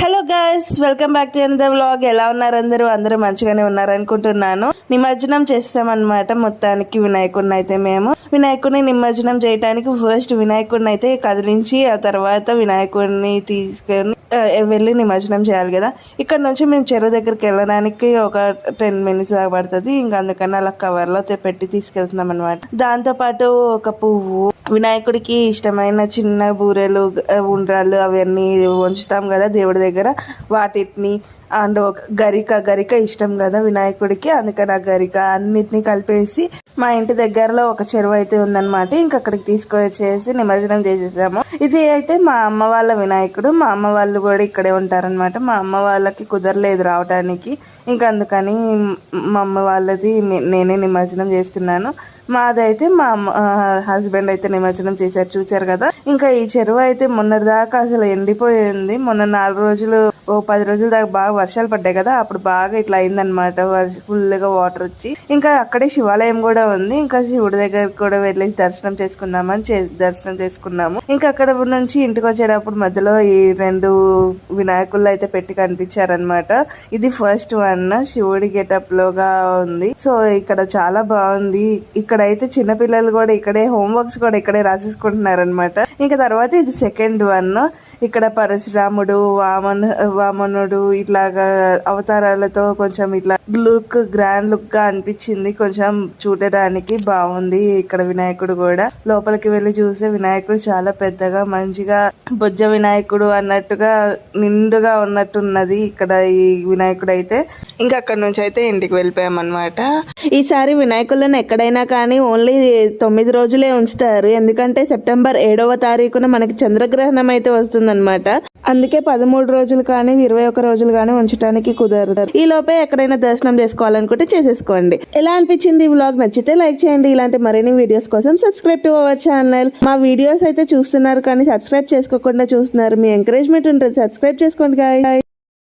Hello guys, welcome back to another vlog. ఎలా ఉన్నారు అందరూ మంచిగానే ఉన్నారు అనుకుంటున్నాను. నిమజ్జనం చేస్తామన్నమాట. మొత్తానికి వినాయకుడిని అయితే మేము వినాయకుడిని నిమజ్జనం చేయడానికి ఫస్ట్ వినాయకుడిని అయితే కదిలించి ఆ తర్వాత వినాయకుడిని తీసుకొని వెళ్ళి నిమజ్జనం చేయాలి కదా. ఇక్కడ నుంచి మేము చెరువు దగ్గరికి వెళ్ళడానికి ఒక 10 minutes దాకా పడుతుంది. ఇంకా అందుకని అలా కవర్లో పెట్టి తీసుకెళ్తున్నాం అనమాట. దాంతో పాటు ఒక పువ్వు, వినాయకుడికి ఇష్టమైన చిన్న బూరెలు, ఉండ్రాళ్ళు అవన్నీ ఉంచుతాం కదా దేవుడి దగ్గర, వాటిని అండ్ ఒక గరిక ఇష్టం కదా వినాయకుడికి. అందుకని ఆ గరిక అన్నిటినీ కలిపేసి మా ఇంటి దగ్గరలో ఒక చెరువు అయితే ఉందన్నమాట. ఇంక అక్కడికి తీసుకొచ్చేసి నిమజ్జనం చేసేసాము. ఇది అయితే మా అమ్మ వాళ్ళ వినాయకుడు. మా అమ్మ వాళ్ళు కూడా ఇక్కడే ఉంటారనమాట. మా అమ్మ వాళ్ళకి కుదరలేదు రావడానికి, ఇంకా అందుకని మా అమ్మ వాళ్ళది నేనే నిమజ్జనం చేస్తున్నాను. మాదైతే మా హస్బెండ్ అయితే నిమజ్జనం చేశారు, చూశారు కదా. ఇంకా ఈ చెరువు అయితే మొన్నటిదాకా అసలు ఎండిపోయింది. మొన్న 4 రోజులు 10 రోజుల దాకా బాగా వర్షాలు పడ్డాయి కదా, అప్పుడు బాగా ఇట్లా అయిందనమాట. ఫుల్గా వాటర్ వచ్చి ఇంకా అక్కడే శివాలయం కూడా ఉంది. ఇంకా శివుడి దగ్గర కూడా వెళ్ళి దర్శనం దర్శనం చేసుకున్నాము. ఇంకా అక్కడ నుంచి ఇంటికి వచ్చేటప్పుడు మధ్యలో ఈ 2 వినాయకుళ్ళు అయితే పెట్టి కనిపించారనమాట. ఇది ఫస్ట్ వన్, శివుడి గెటప్ లోగా ఉంది. సో ఇక్కడ చాలా బాగుంది. ఇక్కడైతే చిన్నపిల్లలు కూడా ఇక్కడే హోంవర్క్స్ కూడా ఇక్కడే రాసేసుకుంటున్నారు అనమాట. ఇంకా తర్వాత ఇది సెకండ్ వన్. ఇక్కడ పరశురాముడు, వామనుడు ఇట్లాగా అవతారాలతో కొంచెం ఇట్లా గ్రాండ్ లుక్ గా అనిపించింది. కొంచెం చూడడానికి బాగుంది. ఇక్కడ వినాయకుడు కూడా లోపలికి వెళ్ళి చూస్తే వినాయకుడు చాలా పెద్దగా మంచిగా బొజ్జ వినాయకుడు అన్నట్టుగా నిండుగా ఉన్నట్టున్నది ఇక్కడ ఈ వినాయకుడు అయితే. ఇంకా అక్కడ నుంచి అయితే ఇంటికి వెళ్ళిపోయాం అనమాట. ఈసారి వినాయకులను ఎక్కడైనా కానీ ఓన్లీ 9 రోజులే ఉంచుతారు. ఎందుకంటే సెప్టెంబర్ 7వ తారీఖున మనకి చంద్రగ్రహణం అయితే వస్తుందన్నమాట. అందుకే 13 రోజులు కానీ 21 రోజులు కానీ ఉంచడానికి కుదరదు. ఈ లోపే ఎక్కడైనా దర్శనం చేసుకోవాలనుకుంటే చేసేసుకోండి. ఎలా అనిపించింది ఈ వ్లాగ్? నచ్చితే లైక్ చేయండి. ఇలాంటి మరిన్ని వీడియోస్ కోసం సబ్స్క్రైబ్ టు అవర్ ఛానల్. మా వీడియోస్ అయితే చూస్తున్నారు కానీ సబ్స్క్రైబ్ చేసుకోకుండా చూస్తున్నారు. మీ ఎంకరేజ్మెంట్ ఉంటుంది, సబ్స్క్రైబ్ చేసుకోండి గాయ్స్.